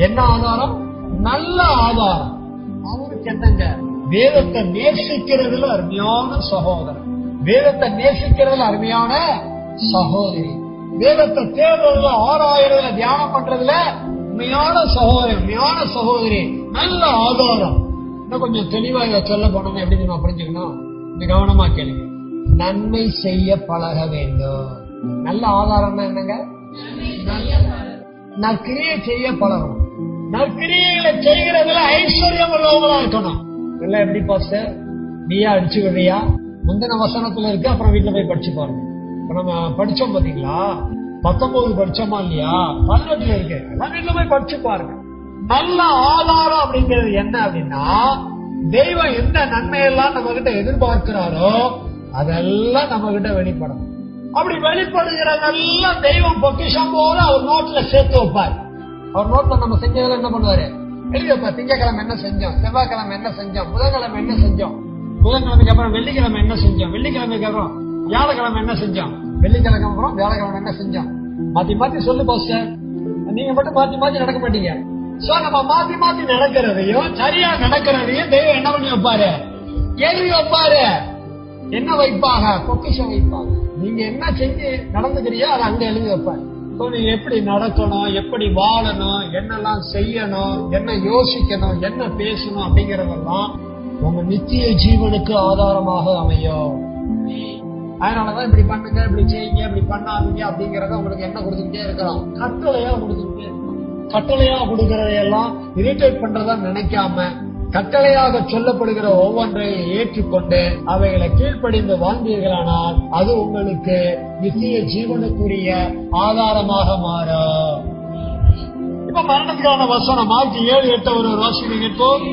என்ன ஆதாரம்? நல்ல ஆதாரம். அவருக்கு என்னங்க? வேதத்தை நேசிக்கிறதுல அருமையான சகோதரன், வேதத்தை நேசிக்கிறதுல அருமையான சகோதரி, வேதத்தை தேடுறதுல ஆராயறதுல தியானம் பண்றதுல உண்மையான சகோதரன், உண்மையான சகோதரி, நல்ல ஆதாரம். இன்னும் கொஞ்சம் தெளிவா இதை சொல்ல போனோம். எப்படி நம்ம புரிஞ்சுக்கணும்? கவனமா கேளுங்க. நன்மை செய்ய பழக வேண்டும். நல்ல ஆதாரம்னா என்னங்க? நற்கிரியை செய்ய பழகணும். நற்கிரியைகளை செய்கிறதுல ஐஸ்வர்யம் உள்ளவங்களா இருக்கணும். எல்லாம் எப்படி பாஸ்டர் நீயா அடிச்சு விடுறியா? முந்தின வசனத்துல இருக்கு, அப்புறம் வீட்டுல போய் படிச்சு பாருங்க. இப்ப நம்ம படிச்சோம் பாத்தீங்களா? 19 படிச்சோமா இல்லையா? 18 இருக்கு. எல்லாம் வீட்டுல போய் படிச்சு பாருங்க. நல்ல ஆதாரம் அப்படிங்கிறது என்ன அப்படின்னா, தெய்வம் எந்த நன்மையெல்லாம் நம்ம கிட்ட எதிர்பார்க்கிறாரோ அதெல்லாம் நம்ம கிட்ட வெளிப்படும். அப்படி வெளிப்படுகிறதெல்லாம் தெய்வம் பொக்கிஷம் போல அவர் நோட்ல சேர்த்து வைப்பார். அவர் நோட்ல நம்ம செஞ்சதுல என்ன பண்ணுவாரு? எழுதி வைப்பார். திங்கக்கிழமை என்ன செஞ்சோம், செவ்வாய்க்கிழமை என்ன செஞ்சோம், புதன்கிழமை என்ன செஞ்சோம், புதன்கிழமைக்கு அப்புறம் வெள்ளிக்கிழமை என்ன செஞ்சோம், வெள்ளிக்கிழமைக்கு அப்புறம் வியாழக்கிழமை என்ன செஞ்சோம், வெள்ளிக்கிழமை அப்புறம் வியாழக்கிழமை என்ன செஞ்சோம். மாத்தி மாத்தி சொல்லு பாஸ்டர். நீங்க மட்டும் மாத்தி மாத்தி நடக்க மாட்டீங்க. சோ நம்ம மாத்தி மாத்தி நடக்கிறதையும் சரியா நடக்கிறதையும் தெய்வம் என்ன பண்ணி வைப்பாரு? எழுதி வைப்பாரு. என்ன வைப்பாங்க? பொக்கிஷம் வைப்பாங்க. நீங்க என்ன செஞ்சு நடந்துக்கிறியோ அதை அங்க எழுதி வைப்பாரு. நீங்க எப்படி நடக்கணும், எப்படி வாழணும், என்னெல்லாம் செய்யணும், என்ன யோசிக்கணும், என்ன பேசணும் அப்படிங்கறதெல்லாம் உங்க நித்திய ஜீவனுக்கு ஆதாரமாக அமையும். அதனாலதான் இப்படி பண்ணுங்க, இப்படி செய்யுங்க, இப்படி பண்ணாதீங்க அப்படிங்கறத உங்களுக்கு என்ன கொடுத்துக்கிட்டே இருக்கிறோம்? கட்டளையா கொடுத்துக்கிட்டே இருக்கோம். கட்டளையா கொடுக்கறதையெல்லாம் இரிட்டேட் பண்றதா நினைக்காம கட்டளையாக சொல்லப்படுகிற ஒவ்வொன்றையும் ஏற்றுக்கொண்டு அவைகளை கீழ்ப்படிந்து வாழ்ந்தீர்களானால் அது உங்களுக்கு நித்திய ஜீவனுக்குரிய ஆதாரமாக மாறும். இப்ப மரணத்துக்கான வசனம் மார்க் 7:8 ஒரு வாசிங்க கேட்போம்.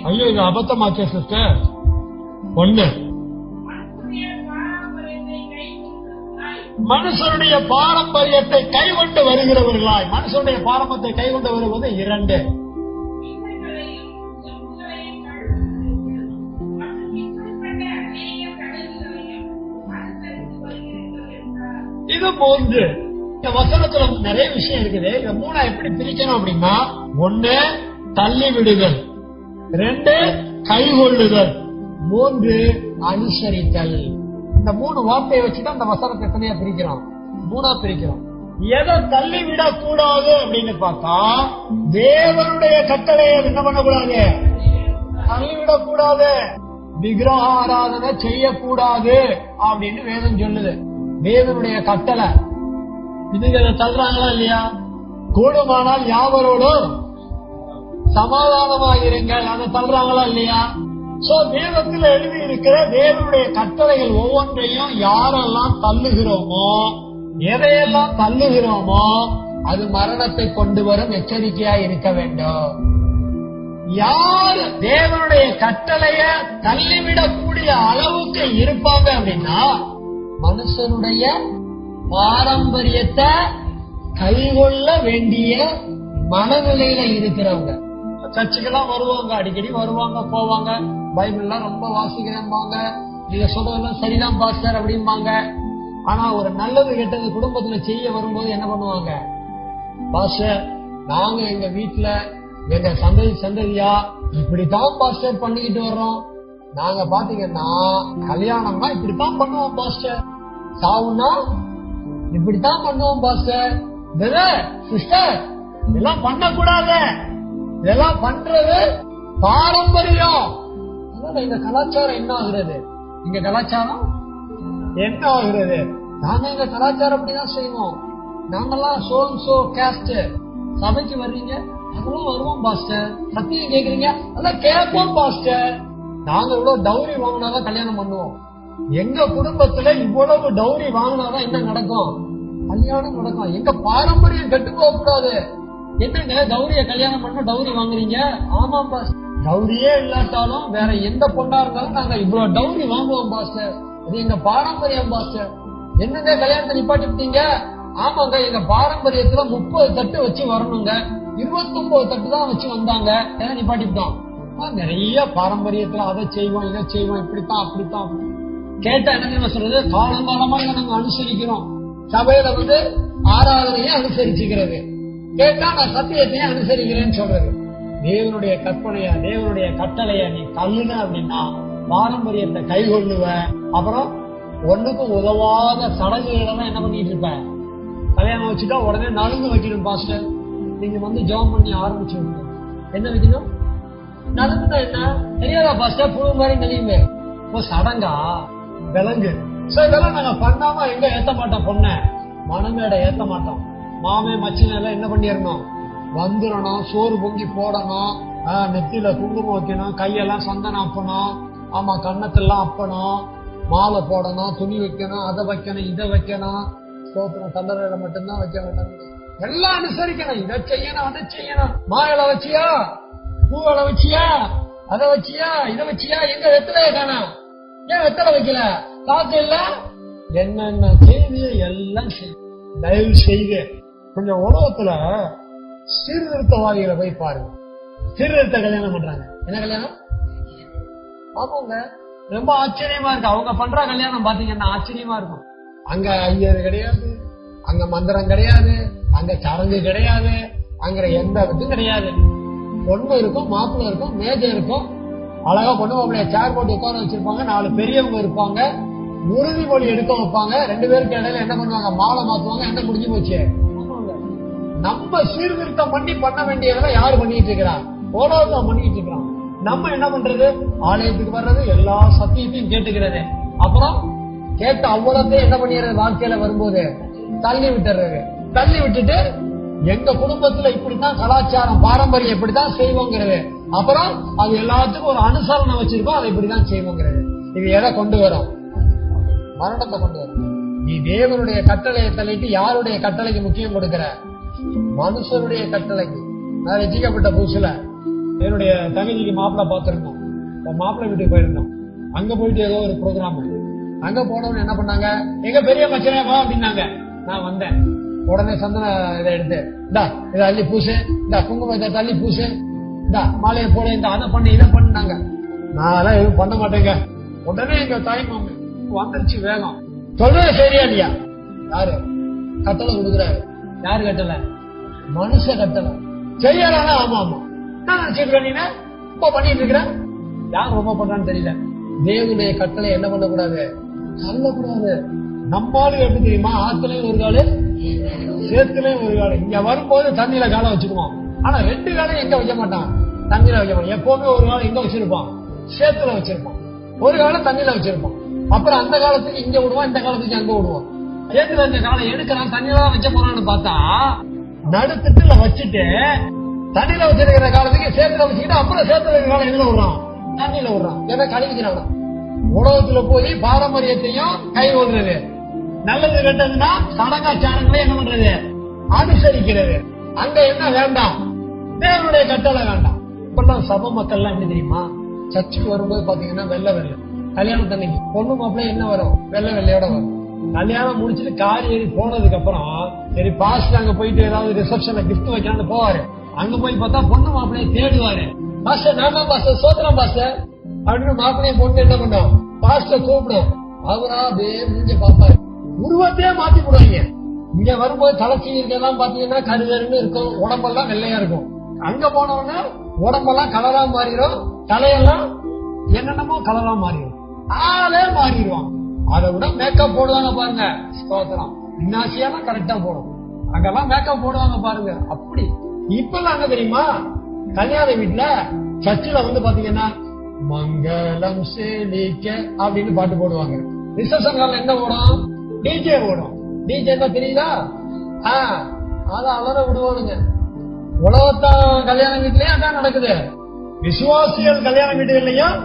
ஐயோ இது அபத்தமாச்சே சிஸ்டர். 1 மனுஷனுடைய பாரம்பரியத்தை கைகொண்டு வருகிறவர்களாய். மனுஷனுடைய பாரம்பரியத்தை கைகொண்டு வருவது 2. இது 3. இந்த வசனத்துல நிறைய விஷயம் இருக்குது. இந்த 3 எப்படி பிரிக்கணும் அப்படின்னா, 1 தள்ளி விடுதல், 2 கைகொள்ளுதல், 3 அனுசரித்தல். இந்த 3 வார்த்தையை வச்சுதான் இந்த வசனத்தை எத்தனையா பிரிக்கிறோம்? 3 பிரிக்கிறோம். எதை தள்ளி விடக்கூடாது அப்படின்னு பார்த்தா, தேவனுடைய கட்டளையை என்ன பண்ணக்கூடாது? தள்ளிவிடக்கூடாது. விக்கிரக ஆராதனை செய்யக்கூடாது அப்படின்னு வேதம் சொல்லுது. வேதனுடைய கட்டளை இதுகளை தள்ளுறாங்களா இல்லையா? கூடுமானால் யாவரோடும் சமாதானமாயிருங்கள், அதை தள்ளுறாங்களா இல்லையா? சோ வேதத்தில் எழுதி இருக்கிற தேவனுடைய கட்டளைகள் ஒவ்வொன்றையும் யாரெல்லாம் தள்ளுகிறோமோ, எதையெல்லாம் தள்ளுகிறோமோ அது மரணத்தை கொண்டு வரும். எச்சரிக்கையா இருக்க வேண்டும். யார் தேவனுடைய கட்டளைய தள்ளிவிடக்கூடிய அளவுக்கு இருப்பாங்க அப்படின்னா, மனுஷனுடைய பாரம்பரியத்தை கைகொள்ள வேண்டிய மனநிலையில இருக்கிறவங்க. சர்ச்சுக்கெல்லாம் வருவாங்க, அடிக்கடி வருவாங்க போவாங்க, பைபிள் எல்லாம் ரொம்ப வாசிக்கிறேன்பாங்க, நீங்க சொல்றதெல்லாம் சரிதான் பாஸ்டர் அப்படிம்பாங்க. ஆனா ஒரு நல்லது கெட்டது குடும்பத்துல செய்ய வரும்போது என்ன பண்ணுவாங்க? பாஸ்டர் நாங்க எங்க வீட்டுல எங்க சந்ததியா இப்படித்தான் பாஸ்டர் பண்ணிக்கிட்டு வர்றோம். நாங்க பாத்தீங்கன்னா கல்யாணம்னா இப்படித்தான் பண்ணுவோம் பாஸ்டர், சாவுனா இப்படித்தான் பண்ணுவோம் பாஸ்டர், சிஸ்டர் இதெல்லாம் பண்ணக்கூடாது, இதெல்லாம் பண்றது பாரம்பரியம். இந்த கலாச்சாரம் என்ன ஆகுறது? இங்க கலாச்சாரம் என்ன ஆகுறது? நாங்க எங்க கலாச்சாரம் அப்படிதான் செய்வோம். நாங்கெல்லாம் சோ கேஸ்ட், சபைக்கு வர்றீங்க அதெல்லாம் வருவோம் பாஸ்டர், சத்தியம் கேக்குறீங்க அதெல்லாம் கேட்போம் பாஸ்டர். நாங்க இவ்வளவு டவுரி வாங்கினாதான் கல்யாணம் பண்ணுவோம். எங்க குடும்பத்துல இவ்வளவு டவுரி வாங்கினாதான் என்ன நடக்கும்? கல்யாணம் நடக்கும். எங்க பாரம்பரியம் கெட்டு போக கூடாது. என்னங்க டவுரிய கல்யாணம் பண்ண டவுரி வாங்குறீங்க? ஆமா பாஸ்டர், டவுரியே இல்லாட்டாலும் வேற எந்த பொண்ணா இருந்தாலும் நாங்க இவ்வளவு டவுரி வாங்குவோம் பாஸ்டர், அது எங்க பாரம்பரியம் பாஸ்டர். என்னங்க கல்யாணத்தை நிப்பாட்டிட்டீங்க? ஆமாங்க எங்க பாரம்பரியத்துல 30 தட்டு வச்சு வரணுங்க, 29 தட்டு தான் வச்சு வந்தாங்க, நிப்பாட்டிட்டோம். நிறைய பாரம்பரியத்துல அதை செய்வோம் இதை செய்வோம், இப்படித்தான் அப்படித்தான். கேட்டா என்ன சொல்றது? காலங்காலமா இதை நாங்க அனுசரிக்கிறோம். சபையில ஆராதனையை அனுசரிச்சுக்கிறது. கேட்டா நான் சத்தியத்தையும் அனுசரிக்கிறேன்னு சொல்றது. தேவனுடைய கற்பனைய தேவனுடைய கட்டளைய நீ தள்ளுன அப்படின்னா பாரம்பரியத்தை கைகொள்ளுவ. அப்புறம் ஒண்ணுக்கும் உதவாத சடங்குகள் என்ன பண்ணிட்டு இருப்ப? கல்யாணம் வச்சுட்டா உடனே நலுங்கு வைக்கணும் பாஸ்டர். நீங்க ஜெபம் பண்ணி ஆரம்பிச்சு விடுங்க. என்ன வைக்கணும்? நலுங்குனா என்ன தெரியாதா பாஸ்டர்? புழு மாதிரி நெளியுமே. சடங்கா விலங்கு. இதெல்லாம் நாங்க பண்ணாம எங்க ஏத்த மாட்டோம். பொண்ண மனமேட ஏத்த மாட்டோம். மாமே மச்சின எல்லாம் என்ன பண்ணிடணும்? வந்துடணும், சோறு பொங்கி போடணும், நெத்தியில குங்குமம் வைக்கணும், கையெல்லாம் சந்தனம் அப்பணும், ஆமா கன்னத்தெல்லாம் அப்பணும், மாலை போடணும், துணி வைக்கணும், அதை வைக்கணும் இதை வைக்கணும், சோத்திரம் கல்லறையில மட்டும்தான் வைக்க வேண்டாம், எல்லாம் அனுசரிக்கணும். இதை செய்யணும் அதை செய்யணும். மாயில வச்சியா, பூவலை வச்சியா, அதை வச்சியா, இதை வச்சியா, எங்க வெத்தலைய காணோம், ஏன் வெத்தலை வைக்கல? காசு இல்ல, என்னென்ன செய்தியை எல்லாம் தயவு செய்து கொஞ்சம் உலகத்துல சீர்திருத்தவாதிகளை போய் பாருங்க. சீர்திருத்த கல்யாணம் பண்றாங்க. என்ன கல்யாணம்? ஆமாங்க, ரொம்ப ஆச்சரியமா இருக்கு. அவங்க பண்ற கல்யாணம் பாத்தீங்கன்னா ஆச்சரியமா இருக்கும். அங்க ஐயர் கிடையாது, அங்க மந்திரம் கிடையாது, அங்க சடங்கு கிடையாது, அங்க எந்த இதுவும் கிடையாது. பொண்ணு இருக்கும், மாப்பிள்ளை இருக்கும், மேஜை இருக்கும், அழகா பொண்ணு அப்படியே சேர் போட்டு உட்கார வச்சிருப்பாங்க, 4 பெரியவங்க இருப்பாங்க, உறுதிமொழி எடுக்க வைப்பாங்க, 2 பேருக்கு இடையில என்ன பண்ணுவாங்க? மாலை மாத்துவாங்க, என்ன முடிஞ்சு போச்சு. நம்ம சீர்திருத்தம் பண்ண வேண்டியதெல்லாம் யாரு பண்ணிட்டு இருக்கிறா? போராட்டம் பண்ணிட்டு இருக்கிறான். நம்ம என்ன பண்றது? ஆலயத்துக்கு வர்றது, எல்லா சத்தியத்தையும் கேட்டுக்கிறது, அப்புறம் கேட்ட அவ்வளத்தையும் என்ன பண்ணிடுறது? வாழ்க்கையில வரும்போது தள்ளி விட்டுறது. தள்ளி விட்டுட்டு எங்க குடும்பத்துல இப்படித்தான் கலாச்சாரம் பாரம்பரியம் இப்படித்தான் செய்வோங்கிறது, அப்புறம் அது எல்லாத்துக்கும் ஒரு அனுசரணை வச்சிருக்கோம், அதை இப்படிதான் செய்வோங்கிறது. இது எதை கொண்டு வரும்? மரணத்தை கொண்டு வரும். நீ தேவனுடைய கட்டளையை தள்ளிட்டு யாருடைய கட்டளைக்கு முக்கியம் கொடுக்கிற? மனுஷனுடைய கட்டளைக்கு. நான் ரசிக்கப்பட்ட புதுசுல என்னுடைய தகுதிக்கு மாப்பிள்ளை பார்த்திருந்தோம். மாப்பிள்ளை வீட்டுக்கு போயிருந்தோம். அங்க போயிட்டு ஏதோ ஒரு ப்ரோக்ராம், அங்க போனவங்க என்ன பண்ணாங்க? எங்க பெரிய மச்சனே வா அப்படின்னாங்க. நான் வந்தேன். உடனே சந்தன இதை எடுத்து, இந்தா இதை அள்ளி பூசு, இந்த குங்குமத்தை தள்ளி பூசு, இந்த மாலையை போட, இந்த அதை பண்ணி இதை பண்ணாங்க. நான் அதெல்லாம் எதுவும் பண்ண மாட்டேங்க. உடனே எங்க தாய் மாமி வந்துருச்சு வேகம். சொல்றது சரியா இல்லையா? யாரு கட்டளை கொடுக்குறாரு? யாரு கட்டளை? மனுஷ கட்டளை. சரியானா? ஆமா ஆமா. நான் நினைச்சிட்டு நீங்க ரொம்ப பண்ணிட்டு இருக்கிறேன். யார் ரொம்ப பண்றான்னு தெரியல. தேவனுடைய கட்டளை என்ன பண்ணக்கூடாது? சொல்லக்கூடாது. நம்மளும் எப்படி தெரியுமா? ஆத்துலயும் ஒரு காலு, சேத்துலயும் ஒரு காலு. இங்க வரும்போது தண்ணியில காலை வச்சுக்குவோம். ஆனா 2 காலையும் எங்க வைக்க மாட்டான்? தண்ணியில வைக்க மாட்டான். எப்பவுமே ஒரு காலம் எங்க வச்சிருப்பான்? சேத்துல வச்சிருப்பான். ஒரு காலம் தண்ணியில வச்சிருப்பான். அப்புறம் அந்த காலத்துக்கு இங்க விடுவான், இந்த காலத்துக்கு அங்க விடுவான். ஏற்று அந்த காலம் எடுக்கிறான், தண்ணியில தான் வச்ச போறான்னு பார்த்தா நடுத்திட்டுல வச்சுட்டு தண்ணியில வச்சிருக்கிற காலத்துக்கு சேத்துல வச்சுக்கிட்டு அப்புறம் சேத்துல இருக்கிற காலம் எதுல விடுறான்? தண்ணியில விடுறான். ஏன்னா கழிவுக்கிறான். உலகத்துல போய் பாரம்பரியத்தையும் கை கொள்றது, நல்லது கெட்டதுன்னா சடங்காச்சாரங்களே என்ன பண்றது? அனுசரிக்கிறது. அங்க என்ன வேண்டாம்? தேவனுடைய கட்டளை வேண்டாம். இப்பெல்லாம் சபை மக்கள் எல்லாம் எப்படி தெரியுமா? சர்ச்சுக்கு வரும்போது பாத்தீங்கன்னா வெள்ளை வெள்ளை, கல்யாணத்தன்னைக்கு பொண்ணு மாப்பிள்ளை என்ன வரும்? வெள்ளை வெள்ளையோட வரும். கல்யாணம் முடிச்சுட்டு கார் ஏறி போனதுக்கு அப்புறம் சரி பாஸ்டர் அங்க போயிட்டு ஏதாவது ரிசப்ஷன்ல கிஃப்ட் வைக்கலாம்னு போவாரு. அங்க போய் பார்த்தா பொண்ணு மாப்பிள்ளைய தேடுவாரு. பாஸ்டர் நான் தான் பாஸ்டர், சோத்திரம் பாஸ்டர் அப்படின்னு மாப்பிள்ளைய பொண்ணு என்ன பண்ணும்? பாஸ்டர் கூப்பிடும். அவரா அப்படியே முடிஞ்ச பாப்பாரு, உருவத்தையே மாத்தி போடுவாங்க. இங்க வரும்போது தலைச்சி இருக்கெல்லாம் பாத்தீங்கன்னா கருதருன்னு இருக்கும், உடம்பெல்லாம் வெள்ளையா இருக்கும். அங்க போனோம்னா உடம்பெல்லாம் கலரா மாறிடும், தலையெல்லாம் என்னென்னமோ கலரா மாறிடும், ஆளே மாறிடுவான். அதை விட மேக்கப் போடுவாங்க பாருங்க, ஸ்தோத்திரம். இன்னாசியெல்லாம் கரெக்டா போடும், அங்கெல்லாம் மேக்கப் போடுவாங்க பாருங்க. அப்படி இப்பெல்லாம் அங்க தெரியுமா? கல்யாண வீட்டுல சர்ச்சில் வந்து பாத்தீங்கன்னா மங்களம் செழிக்க அப்படின்னு பாட்டு போடுவாங்க. ரிசப்ஷன் என்ன ஓடும்? டிஜே ஓடும். டிஜே என்ன தெரியுதா? அதான் அலற விடுவானுங்க. உலகத்தான் கல்யாண வீட்லயும் அதான் நடக்குது, விசுவாசிகள் கல்யாண வீடுகள்லயும்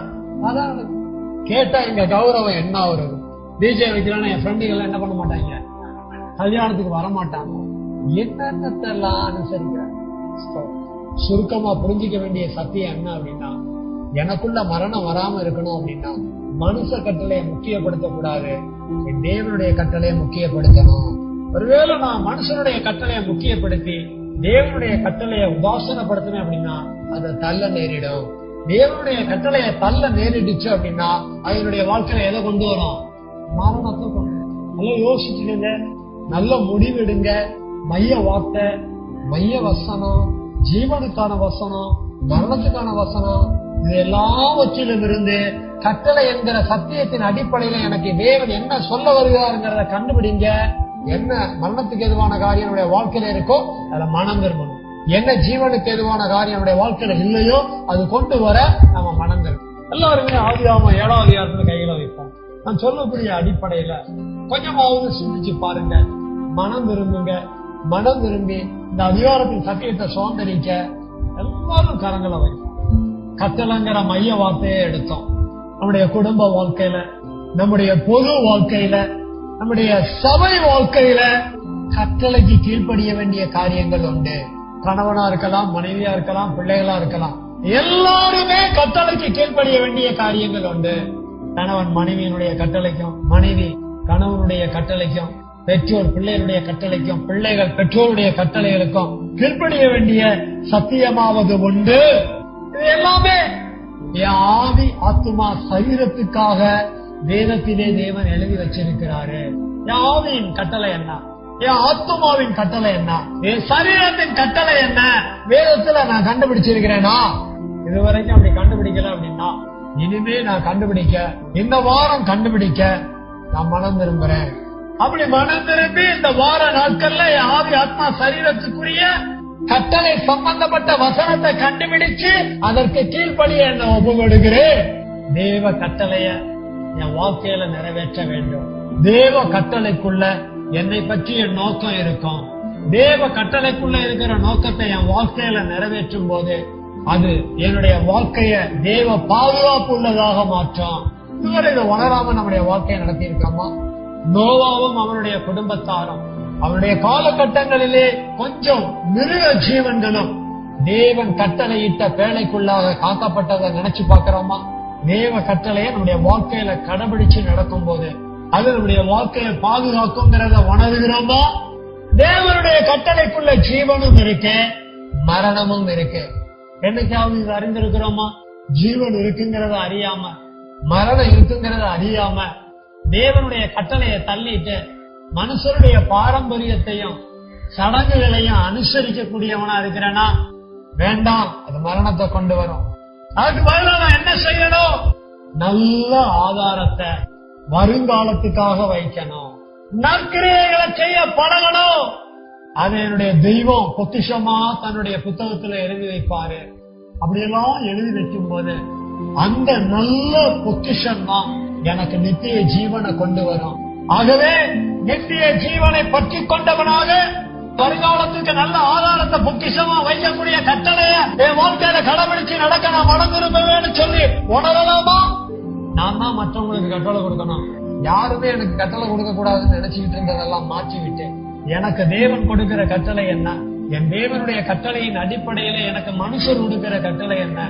அதான் நடக்குது. கேட்டா எங்க கௌரவம் என்ன வருது? டிஜே வைக்கிறான்னு என் ஃப்ரெண்டுகள் என்ன பண்ண மாட்டாங்க, கல்யாணத்துக்கு வர மாட்டாங்க. என்னென்னத்தெல்லாம் அனுசரிக்கிறாங்க. சுருக்கமா புரிஞ்சிக்க வேண்டிய சத்தியம் என்ன அப்படின்னா, எனக்குள்ள மரணம் வராம இருக்கணும் அப்படின்னா மனுஷ கட்டளையை முக்கியப்படுத்த கூடாது, தேவனுடைய கட்டளையை முக்கியப்படுத்தணும். ஒருவேளை நான் மனுஷனுடைய கட்டளையை முக்கியப்படுத்தி தேவனுடைய கட்டளையை உதாசனப்படுத்தினேன் அப்படின்னா அதை தள்ள நேரிடும். தேவனுடைய கட்டளையை தள்ள நேரிடுச்சு அப்படின்னா அதனுடைய வாழ்க்கையில எதை கொண்டு வரும்? மரணத்தை கொண்டு வரும். நல்லா யோசிச்சுடுங்க, நல்ல முடிவெடுங்க. மைய வார்த்தை, மைய வசனம், ஜீவனுக்கான வசனம், மரணத்துக்கான வசனம், இது எல்லாவற்றிலும் இருந்து கட்டளை என்கிற சத்தியத்தின் அடிப்படையில எனக்கு தேவன் என்ன சொல்ல வருகிறாருங்கிறத கண்டுபிடிங்க. என்ன மரணத்துக்கு எதுவான காரியம் என்னுடைய வாழ்க்கையில இருக்கோ அதுல மனம் திரும்பணும். என்ன ஜீவனுக்கு எதுவான காரியம் என்னுடைய வாழ்க்கையில இல்லையோ அது கொண்டு வர நம்ம மனம் திரும்பணும். எல்லாருமே ஆதியாகமம் 7ஆம் அதிகாரத்துல கையில வைப்போம். நான் சொல்லக்கூடிய அடிப்படையில கொஞ்சமாவது சிந்திச்சு பாருங்க, மனம் விரும்புங்க. மனம் விரும்பி இந்த அதிகாரத்தின் சத்தியத்தை சுதந்திரிக்க எல்லாரும் கரங்களை வைப்போம். கட்டளைங்கிற மைய வார்த்தையை எடுத்தோம். நம்முடைய குடும்ப வாழ்க்கையில, நம்முடைய பொது வாழ்க்கையில, நம்முடைய சபை வாழ்க்கையில கட்டளைக்கு கீழ்ப்படிய வேண்டிய காரியங்கள் உண்டு. கணவனா இருக்கலாம், மனைவியா இருக்கலாம், பிள்ளைகளா இருக்கலாம், எல்லாருமே கட்டளைக்கு கீழ்ப்படிய வேண்டிய காரியங்கள் உண்டு. கணவன் மனைவியினுடைய கட்டளைக்கும், மனைவி கணவனுடைய கட்டளைக்கும், பெற்றோர் பிள்ளைகளுடைய கட்டளைக்கும், பிள்ளைகள் பெற்றோருடைய கட்டளைகளுக்கும் கீழ்ப்படிய வேண்டிய சத்தியமாவது உண்டு. இது எல்லாமே என் ஆவி ஆத்துமா சரீரத்துக்காக வேதத்திலே தேவன் எழுதி வச்சிருக்கிறாரு. என் ஆவியின் கட்டளை என்ன? என் ஆத்துமாவின் கட்டளை என்ன? என் சரீரத்தின் கட்டளை என்ன? வேதத்துல நான் கண்டுபிடிச்சிருக்கிறேனா? இதுவரைக்கும் அப்படி கண்டுபிடிக்கல அப்படின்னா இனிமே நான் கண்டுபிடிக்க, இந்த வாரம் கண்டுபிடிக்க நான் மனம் திரும்புறேன். அப்படி மனம் திரும்பி இந்த வார நாட்கள்ல என் ஆவி ஆத்மா சரீரத்துக்குரிய கட்டளை சம்பந்தப்பட்ட வசனத்தை கண்டுபிடிச்சு அதற்கு கீழ்ப்படிய என்ன ஒப்புக்கொடுக்கிறேன். தேவ கட்டளைய என் வாழ்க்கையில நிறைவேற்ற வேண்டும். தேவ கட்டளைக்குள்ள என்னை பற்றிய நோக்கம் இருக்கும். தேவ கட்டளைக்குள்ள இருக்கிற நோக்கத்தை என் வாழ்க்கையில நிறைவேற்றும் போது அது என்னுடைய வாழ்க்கைய தேவ பாதுகாப்பு உள்ளதாக மாற்றும். இதுவரை இதை உணராம நம்முடைய வாழ்க்கையை நடத்தி இருக்கோமா? நோவாவும் அவனுடைய குடும்பத்தாரும் அவனுடைய காலகட்டங்களிலே கொஞ்சம் மிருக ஜீவன்களும் தேவன் கட்டளையிட்ட பேழைக்குள்ளாக காக்கப்பட்டதை நினைச்சு பாக்கிறோமா? தேவ கட்டளையை நம்முடைய வாழ்க்கையில கடைபிடிச்சு நடக்கும் போது அது நம்முடைய வாழ்க்கையை பாதுகாக்குங்கிறத உணர்கிறோமா? தேவனுடைய கட்டளைக்குள்ள ஜீவனும் இருக்கு, மரணமும் இருக்கு. என்னைக்காவது இது அறிந்திருக்கிறோமா? ஜீவன் இருக்குங்கிறத அறியாம, மரணம் இருக்குங்கிறத அறியாம தேவனுடைய கட்டளையை தள்ளிட்டு மனுஷருடைய பாரம்பரியத்தையும் சடங்குகளையும் அனுசரிக்கக்கூடியவனா இருக்கிறேனா? வேண்டாம், அது மரணத்தை கொண்டு வரும். அதுக்கு பதிலாக நான் என்ன செய்யணும்? நல்ல ஆதாரத்தை வருங்காலத்துக்காக வைக்கணும். நற்கிரியைகளை செய்ய பழகணும். அது என்னுடைய தெய்வம் பொக்கிஷமா தன்னுடைய புத்தகத்துல எழுதி வைப்பாரு. அப்படியெல்லாம் எழுதி வைக்கும் போது அந்த நல்ல பொக்கிஷம் தான் எனக்கு நித்திய ஜீவனை கொண்டு வரும். ஆகவே நித்திய ஜீவனை பற்றி கொண்டவனாக வருங்காலத்துக்கு நல்ல ஆதாரத்தை பொக்கிஷமா வைக்கக்கூடிய கட்டளைய என் வாழ்க்கையில கடைபிடிச்சு நடக்க நான் மனம் விரும்புவேன்னு சொல்லி உணரலாமா? நான் தான் மற்றவங்களுக்கு கட்டளை கொடுக்கணும், யாருமே எனக்கு கட்டளை கொடுக்க கூடாதுன்னு நினைச்சுக்கிட்டு இருந்ததெல்லாம் மாற்றி விட்டேன். எனக்கு தேவன் கொடுக்கிற கட்டளை என்ன? என் தேவனுடைய கட்டளையின் அடிப்படையில எனக்கு மனுஷர் கொடுக்கிற கட்டளை என்ன?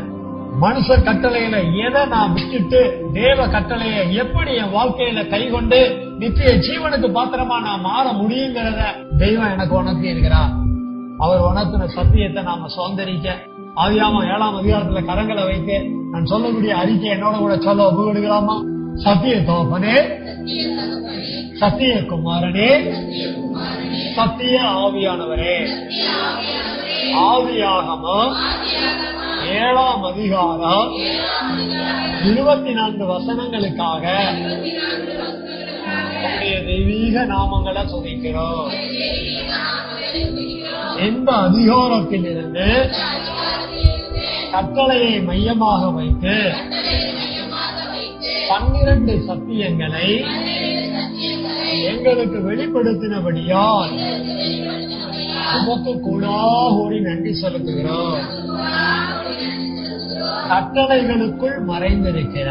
மனுஷர் கட்டளையில எதை நான் விட்டுட்டு தேவ கட்டளைய எப்படி என் வாழ்க்கையில கைகொண்டு நித்திய ஜீவனுக்கு பாத்திரமா நான் மாற முடியுங்கிறத தெய்வம் எனக்கு உணர்த்தி இருக்கிறார். அவர் உணர்த்தின சத்தியத்தை நாம சுதந்திரிக்க ஆதியாகமம் 7ஆம் அதிகாரத்துல கரங்களை வைத்து நான் சொல்லக்கூடிய அறிக்கை என்னோட கூட சொல்ல ஒப்புக்கொடுக்கலாமா? சத்திய தகப்பனே, சத்திய குமாரனே, சத்திய ஆவியானவரே. ஆதியாகமம் 7ஆம் அதிகாரம் 24 வசனங்களுக்காக உடைய தெய்வீக நாமங்களை துதிக்கிறோம். இந்த அதிகாரத்திலிருந்து கட்டளையை மையமாக வைத்து 12 சத்தியங்களை எங்களுக்கு வெளிப்படுத்தினபடியால் உமக்கு கூடாகூடி நன்றி செலுத்துகிறோம். கட்டளைகளுக்குள் மறைந்திருக்கிற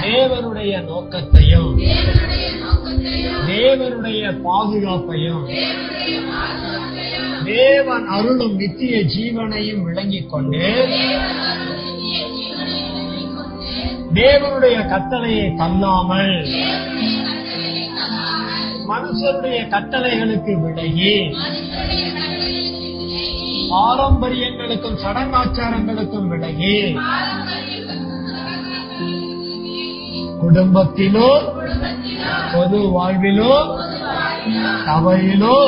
தேவனுடைய நோக்கத்தையும் தேவனுடைய பாதுகாப்பையும் தேவன் அருளும் நித்திய ஜீவனையும் விளங்கிக் கொண்டு தேவனுடைய கட்டளையை தள்ளாமல் மனுஷருடைய கட்டளைகளுக்கு விலகி பாரம்பரியங்களுக்கும் சடங்காச்சாரங்களுக்கும் விலகி குடும்பத்திலோ பொது வாழ்விலோ சபையிலோ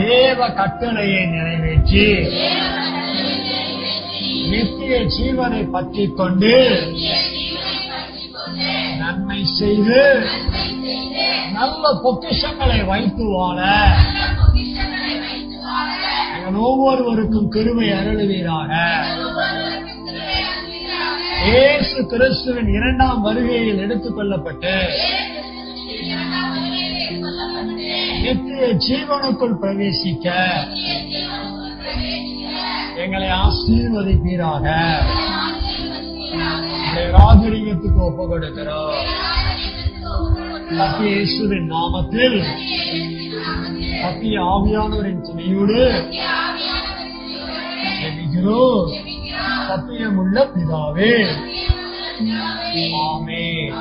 தேவ கட்டளையை நிறைவேற்றி நித்திய ஜீவனை பற்றி கொண்டு நன்மை செய்து நல்ல பொக்கிஷங்களை வைத்து வாழ எங்கள் ஒவ்வொருவருக்கும் கிருபை அருளுவீராக. இயேசு கிறிஸ்துவின் 2ஆம் வருகையில் எடுத்துக் கொள்ளப்பட்டு நித்திய ஜீவனுக்குள் பிரவேசிக்க எங்களை ஆசீர்வதிப்பீராக. ராஜரீகத்துக்கு ஒப்பு கொடுக்கிறோம். சத்திய இயேசுவின் நாமத்தில் சத்திய ஆவியானவரின் துணையோடு ஜெபிக்கிறோம். சத்தியமுள்ள பிதாவே, ஆமென்.